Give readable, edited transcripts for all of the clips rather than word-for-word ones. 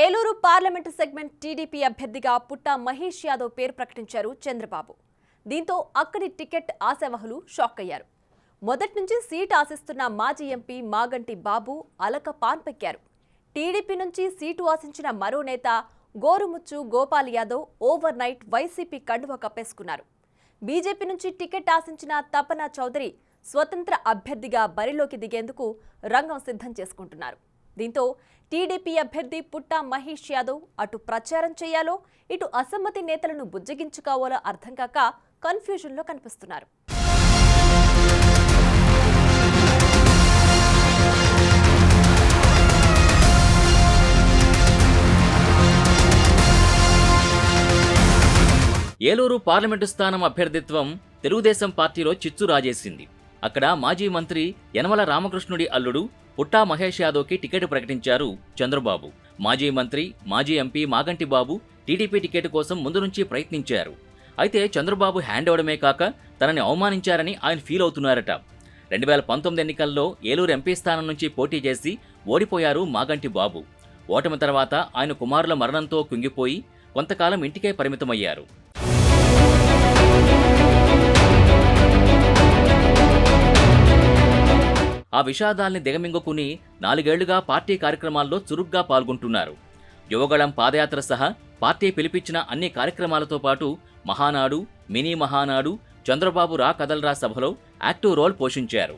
Eluru parliament segment TDP అభ్యర్థిగా పుట్టా మహేష్ యాదవ్ పేరు ప్రకటించారు చంద్రబాబు. దీంతో అక్కడి టికెట్ ఆశావహులు షాక్ అయ్యారు. మొదటి నుంచి సీట్ ఆశిస్తున్న మాజీ ఎంపీ మాగంటి బాబు అలక పాన్పెక్కారు. టీడీపీ నుంచి సీటు ఆశించిన మరో నేత Gorumuchu Gopal Yadav over night YCP కండువా కప్పేసుకున్నారు. బీజేపీ నుంచి టికెట్ ఆశించిన తపనా చౌదరి స్వతంత్ర అభ్యర్థిగా బరిలోకి దిగేందుకు రంగం సిద్ధం చేసుకుంటున్నారు. దీంతో టీడీపీ అభ్యర్థి పుట్టా మహేష్ యాదవ్ అటు ప్రచారం చేయాలో ఇటు అసమ్మతి నేతలను బుజ్జగించుకోవాలో అర్థం కాక కన్ఫ్యూజన్లో కనిపిస్తున్నారు. ఏలూరు పార్లమెంటు స్థానం అభ్యర్థిత్వం తెలుగుదేశం పార్టీలో చిచ్చు రాజేసింది. అక్కడ మాజీ మంత్రి యనమల రామకృష్ణుడి అల్లుడు పుట్టా మహేష్ యాదవ్కి టికెట్ ప్రకటించారు చంద్రబాబు. మాజీ మంత్రి, మాజీ ఎంపీ మాగంటి బాబు టీడీపీ టికెట్ కోసం ముందు నుంచి ప్రయత్నించారు. అయితే చంద్రబాబు హ్యాండ్ అవడమే కాక తనని అవమానించారని ఆయన ఫీల్ అవుతున్నారట. 2019 ఎన్నికల్లో ఏలూరు ఎంపీ స్థానం నుంచి పోటీ చేసి ఓడిపోయారు మాగంటి బాబు. ఓటమి తర్వాత ఆయన కుమారుల మరణంతో కుంగిపోయి కొంతకాలం ఇంటికే పరిమితమయ్యారు. ఆ విషాదాల్ని దిగమింగుకుని 4 ఏళ్లుగా పార్టీ కార్యక్రమాల్లో చురుగ్గా పాల్గొంటున్నారు. యువగళం పాదయాత్ర సహా పార్టీ పిలిపించిన అన్ని కార్యక్రమాలతో పాటు మహానాడు, మినీ మహానాడు, చంద్రబాబు రా కదల్రా సభలో యాక్టివ్ రోల్ పోషించారు.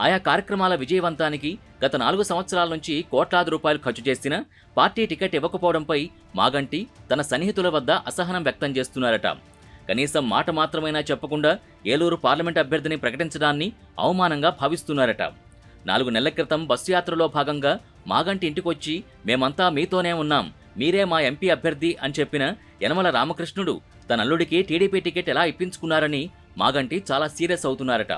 ఆయా కార్యక్రమాల విజయవంతానికి గత 4 సంవత్సరాల నుంచి కోట్లాది రూపాయలు ఖర్చు చేసినా పార్టీ టికెట్ ఇవ్వకపోవడంపై మాగంటి తన సన్నిహితుల వద్ద అసహనం వ్యక్తం చేస్తున్నారట. కనీసం మాట మాత్రమైనా చెప్పకుండా ఏలూరు పార్లమెంట్ అభ్యర్థిని ప్రకటించడాన్ని అవమానంగా భావిస్తున్నారట. 4 నెలల క్రితం బస్సు యాత్రలో భాగంగా మాగంటి ఇంటికొచ్చి మేమంతా మీతోనే ఉన్నాం, మీరే మా ఎంపీ అభ్యర్థి అని చెప్పిన యనమల రామకృష్ణుడు తన అల్లుడికి టీడీపీ టికెట్ ఎలా ఇప్పించుకున్నారని మాగంటి చాలా సీరియస్ అవుతున్నారట.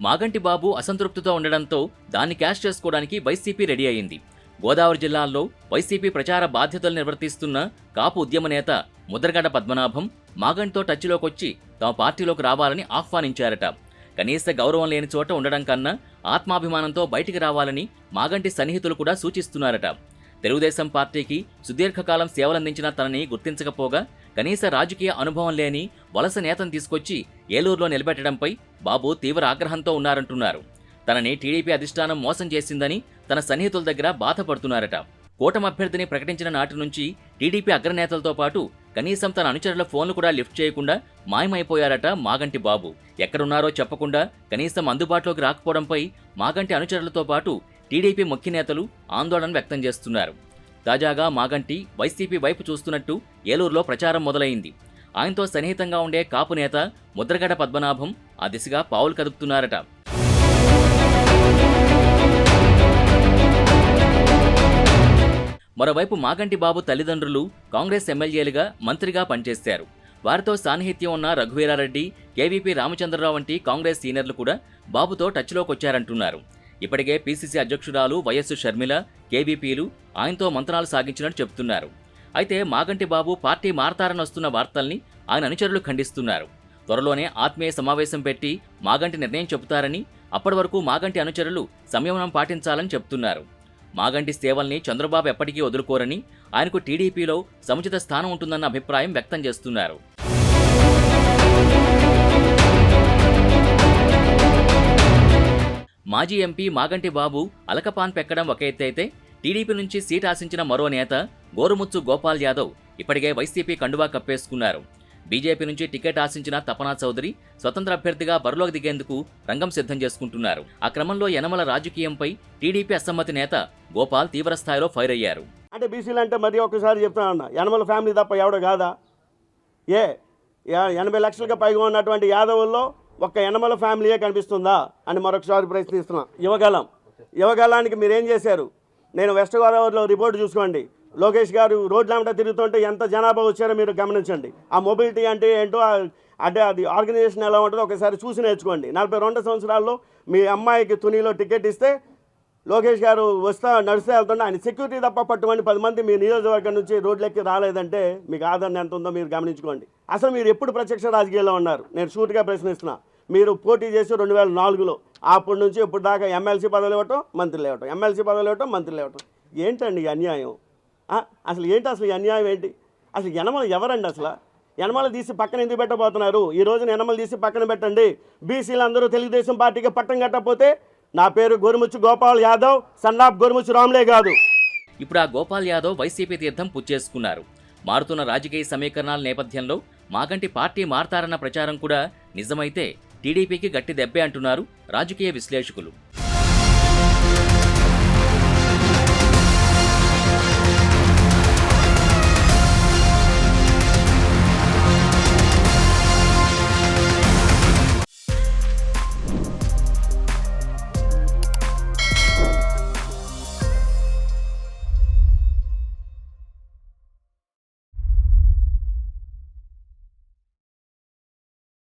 మాగంటి బాబు అసంతృప్తితో ఉండడంతో దాన్ని క్యాష్ చేసుకోవడానికి వైసీపీ రెడీ అయింది. గోదావరి జిల్లాల్లో వైసీపీ ప్రచార బాధ్యతలు నిర్వర్తిస్తున్న కాపు ఉద్యమ నేత ముద్రగడ పద్మనాభం మాగంటితో టచ్లోకొచ్చి తమ పార్టీలోకి రావాలని ఆహ్వానించారట. కనీస గౌరవం లేని చోట ఉండడం కన్నా ఆత్మాభిమానంతో బయటికి రావాలని మాగంటి సన్నిహితులు కూడా సూచిస్తున్నారట. తెలుగుదేశం పార్టీకి సుదీర్ఘకాలం సేవలందించిన తనని గుర్తించకపోగా కనీస రాజకీయ అనుభవం లేని వలస నేతను తీసుకొచ్చి ఏలూరులో నిలబెట్టడంపై బాబు తీవ్ర ఆగ్రహంతో ఉన్నారంటున్నారు. తనని టీడీపీ అధిష్టానం మోసం చేసిందని తన సన్నిహితుల దగ్గర బాధపడుతున్నారట. కూటమి అభ్యర్థిని ప్రకటించిన నాటి నుంచి టీడీపీ అగ్రనేతలతో పాటు కనీసం తన అనుచరుల ఫోన్లు కూడా లిఫ్ట్ చేయకుండా మాయమైపోయారట మాగంటి బాబు. ఎక్కడున్నారో చెప్పకుండా కనీసం అందుబాటులోకి రాకపోవడంపై మాగంటి అనుచరులతో పాటు టీడీపీ ముఖ్య నేతలు ఆందోళన వ్యక్తం చేస్తున్నారు. తాజాగా మాగంటి వైసీపీ వైపు చూస్తున్నట్టు ఏలూరులో ప్రచారం మొదలైంది. ఆయనతో సన్నిహితంగా ఉండే కాపు నేత ముద్రగడ పద్మనాభం ఆ దిశగా పావులు కదుపుతున్నారట. మరోవైపు మాగంటి బాబు తల్లిదండ్రులు కాంగ్రెస్ ఎమ్మెల్యేలుగా, మంత్రిగా పనిచేశారు. వారితో సాన్నిహిత్యం ఉన్న రఘువీరారెడ్డి, కేవీపీ రామచంద్రరావు వంటి కాంగ్రెస్ సీనియర్లు కూడా బాబుతో టచ్లోకొచ్చారంటున్నారు. ఇప్పటికే పీసీసీ అధ్యక్షురాలు వైఎస్ షర్మిల, కేవీపీలు ఆయనతో మంత్రాలు సాగించినట్టు చెబుతున్నారు. అయితే మాగంటి బాబు పార్టీ మారతారని వస్తున్న వార్తల్ని ఆయన అనుచరులు ఖండిస్తున్నారు. త్వరలోనే ఆత్మీయ సమావేశం పెట్టి మాగంటి నిర్ణయం చెబుతారని, అప్పటి వరకు మాగంటి అనుచరులు సంయమనం పాటించాలని చెబుతున్నారు. మాగంటి సేవల్ని చంద్రబాబు ఎప్పటికీ వదులుకోరని, ఆయనకు టీడీపీలో సముచిత స్థానం ఉంటుందన్న అభిప్రాయం వ్యక్తం చేస్తున్నారు. మాజీ ఎంపీ మాగంటి బాబు అలకపాన్ పెక్కడం ఒక ఎత్తైతే టీడీపీ నుంచి సీట్ ఆశించిన మరో నేత గోరుముచ్చు గోపాల్ యాదవ్ ఇప్పటికే వైసీపీ కండువా కప్పేసుకున్నారు. బీజేపీ నుంచి టికెట్ ఆశించిన తపనా చౌదరి స్వతంత్ర అభ్యర్థిగా బరిలోకి దిగేందుకు రంగం సిద్ధం చేసుకుంటున్నారు. ఆ క్రమంలో యనమల రాజకీయంపై టీడీపీ అసమ్మతి నేత గోపాల్ తీవ్ర స్థాయిలో ఫైర్ అయ్యారు. అంటే బీసీలు అంటే మరి ఒకసారి చెప్తానన్న, యనమల ఫ్యామిలీ తప్ప ఎవడో కాదా? 80 లక్షలకు పైగా ఉన్నటువంటి యాదవుల్లో ఒక్క యనమల ఫ్యామిలీయే కనిపిస్తుందా అని మరొకసారి ప్రశ్నిస్తున్నా. యువగలానికి మీరేం చేశారు? నేను వెస్ట్ గోదావరిలో రిపోర్ట్ చూసుకోండి. లోకేష్ గారు రోడ్లంట తిరుగుతుంటే ఎంత జనాభా వచ్చారో మీరు గమనించండి. ఆ మొబిలిటీ అంటే ఏంటో, అంటే అది ఆర్గనైజేషన్ ఎలా ఉంటుందో ఒకసారి చూసి నేర్చుకోండి. 42 సంవత్సరాల్లో మీ అమ్మాయికి తునిలో టికెట్ ఇస్తే లోకేష్ గారు నడుస్తూ వెళ్తుంటే ఆయన సెక్యూరిటీ తప్ప పట్టుమని 10 మంది మీ నియోజకవర్గం నుంచి రోడ్లెక్కి రాలేదంటే మీకు ఆదరణ ఎంత ఉందో మీరు గమనించుకోండి. అసలు మీరు ఎప్పుడు ప్రత్యక్ష రాజకీయాల్లో ఉన్నారు? నేను షూట్గా ప్రశ్నిస్తున్నా. మీరు పోటీ చేసి 2004లో అప్పటి నుంచి ఇప్పుడు దాకా ఎమ్మెల్సీ పదవులు ఇవ్వటం, మంత్రులు ఇవ్వటం, ఎమ్మెల్సీ పదవులు ఇవ్వటం, మంత్రులు ఇవ్వటం. ఏంటండి ఈ అన్యాయం? అసలు ఏంటి అసలు ఈ అన్యాయం ఏంటి? అసలు యనమల ఎవరండి? అసలు యనమల తీసి పక్కన ఎందుకు పెట్టబోతున్నారు? ఈ రోజున యనమల తీసి పక్కన పెట్టండి. బీసీలు అందరూ తెలుగుదేశం పార్టీకి పట్టం కట్టకపోతే నా పేరు గోరుముచ్చు గోపాల్ యాదవ్, సన్నాఫ్ గోరుముచ్చు రామ్లే కాదు. ఇప్పుడు ఆ గోపాల్ యాదవ్ వైసీపీ తీర్థం పుచ్చేసుకున్నారు. మారుతున్న రాజకీయ సమీకరణాల నేపథ్యంలో మాగంటి పార్టీ మారతారన్న ప్రచారం కూడా నిజమైతే టీడీపీకి గట్టి దెబ్బే అంటున్నారు రాజకీయ విశ్లేషకులు.